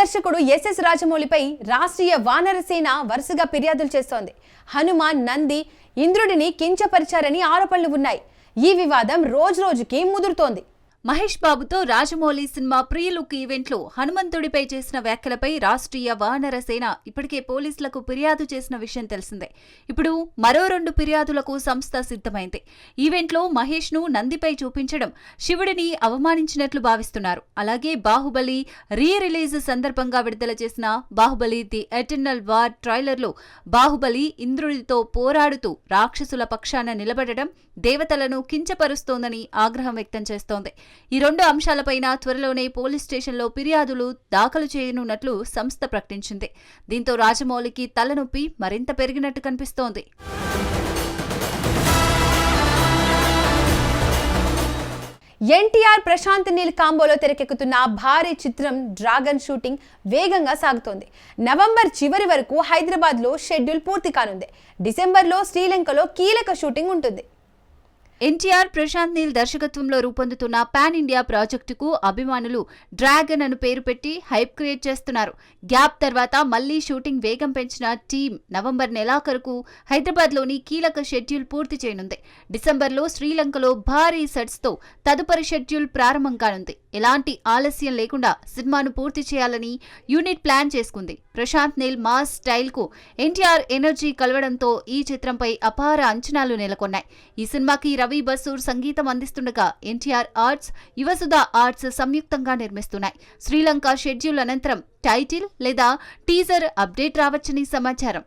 దర్శకుడు ఎస్ఎస్ రాజమౌళిపై రాష్ట్రీయ వానరసేన వరుసగా ఫిర్యాదులు చేస్తోంది. హనుమాన్, నంది, ఇంద్రుడిని కించపరిచారని ఆరోపణలు ఉన్నాయి. ఈ వివాదం రోజురోజుకి ముదురుతోంది. మహేష్ బాబుతో రాజమౌళి సినిమా ప్రీ లుక్ ఈవెంట్లో హనుమంతుడిపై చేసిన వ్యాఖ్యలపై రాష్ట్రీయ వానర సేన ఇప్పటికే పోలీసులకు ఫిర్యాదు చేసిన విషయం తెలిసిందే. ఇప్పుడు మరో 2 ఫిర్యాదులకు సంస్థ సిద్ధమైంది. ఈవెంట్లో మహేష్ ను నందిపై చూపించడం శివుడిని అవమానించినట్లు భావిస్తున్నారు. అలాగే బాహుబలి రిలీజ్ సందర్భంగా విడుదల చేసిన బాహుబలి ది ఎటర్నల్ వార్ ట్రైలర్లో బాహుబలి ఇంద్రుడితో పోరాడుతూ రాక్షసుల పక్షాన నిలబడడం దేవతలను కించపరుస్తోందని ఆగ్రహం వ్యక్తం చేస్తోంది. ఈ 2 అంశాలపైన త్వరలోనే పోలీస్ స్టేషన్లో ఫిర్యాదులు దాఖలు చేయనున్నట్లు సంస్థ ప్రకటించింది. దీంతో రాజమౌళికి తలనొప్పి మరింత పెరిగినట్టు కనిపిస్తోంది. ఎన్టీఆర్ ప్రశాంత్ నీల్ కాంబోలో తెరకెక్కుతున్న భారీ చిత్రం డ్రాగన్ షూటింగ్ వేగంగా సాగుతోంది. నవంబర్ చివరి వరకు హైదరాబాద్లో షెడ్యూల్ పూర్తి కానుంది. డిసెంబర్లో శ్రీలంకలో కీలక షూటింగ్ ఉంటుంది. ఎన్టీఆర్ ప్రశాంత్ నీల్ దర్శకత్వంలో రూపొందుతున్న పాన్ ఇండియా ప్రాజెక్టుకు అభిమానులు డ్రాగన్ అని పేరు పెట్టి హైప్ క్రియేట్ చేస్తున్నారు. గ్యాప్ తర్వాత మళ్లీ షూటింగ్ వేగం పెంచిన టీం నవంబర్ నెలాఖరుకు హైదరాబాద్లోని కీలక షెడ్యూల్ పూర్తి చేయనుంది. డిసెంబర్లో శ్రీలంకలో భారీ సెట్స్తో తదుపరి షెడ్యూల్ ప్రారంభం కానుంది. ఎలాంటి ఆలస్యం లేకుండా సినిమాను పూర్తి చేయాలని యూనిట్ ప్లాన్ చేసుకుంది. ప్రశాంత్ నీల్ మాస్ స్టైల్కు ఎన్టీఆర్ ఎనర్జీ కలవడంతో ఈ చిత్రంపై అపార అంచనాలు నెలకొన్నాయి. ఈ సినిమాకి రవి బసూర్ సంగీతం అందిస్తుండగా ఎన్టీఆర్ ఆర్ట్స్, యువసుధ ఆర్ట్స్ సంయుక్తంగా నిర్మిస్తున్నాయి. శ్రీలంక షెడ్యూల్ అనంతరం టైటిల్ లేదా టీజర్ అప్డేట్ రావచ్చని సమాచారం.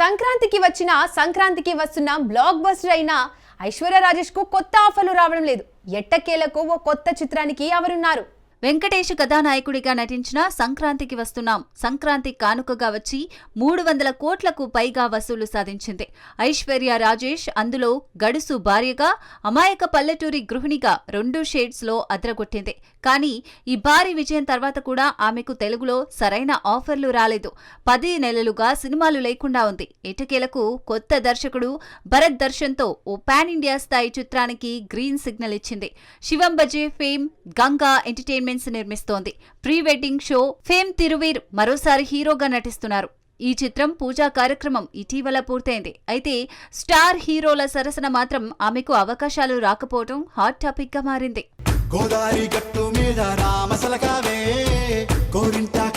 సంక్రాంతికి వస్తున్న బ్లాక్ బస్టర్ అయిన ఐశ్వర్య రాజేష్ కు కొత్త ఆఫర్లు రావడం లేదు. ఎట్టకేలకు ఓ కొత్త చిత్రానికి ఎవరున్నారు. వెంకటేష్ కథానాయకుడిగా నటించిన సంక్రాంతికి వస్తున్నాం సంక్రాంతి కానుకగా వచ్చి 300 కోట్లకు పైగా వసూలు సాధించింది. ఐశ్వర్య రాజేష్ అందులో గడుసు భార్యగా, అమాయక పల్లెటూరి గృహిణిగా 2 షేడ్స్లో అదరగొట్టింది. కానీ ఈ భారీ విజయం తర్వాత కూడా ఆమెకు తెలుగులో సరైన ఆఫర్లు రాలేదు. 10 నెలలుగా సినిమాలు లేకుండా ఉంది. ఎటకేలకు కొత్త దర్శకుడు భరత్ దర్శన్తో ఓ పాన్ ఇండియా స్థాయి చిత్రానికి గ్రీన్ సిగ్నల్ ఇచ్చింది. శివం బజే ఫేమ్ గంగా ఎంటర్టైన్మెంట్ నిర్మిస్తోంది. Pre wedding show fame Thiruveer మరోసారి హీరోగా నటిస్తున్నారు. ఈ చిత్రం పూజా కార్యక్రమం ఇటీవల పూర్తయింది. అయితే స్టార్ హీరోల సరసన మాత్రం ఆమెకు అవకాశాలు రాకపోవడం హాట్ టాపిక్ గా మారింది. గోదావరి గట్టు మీద రామసలకావే, గోరింటా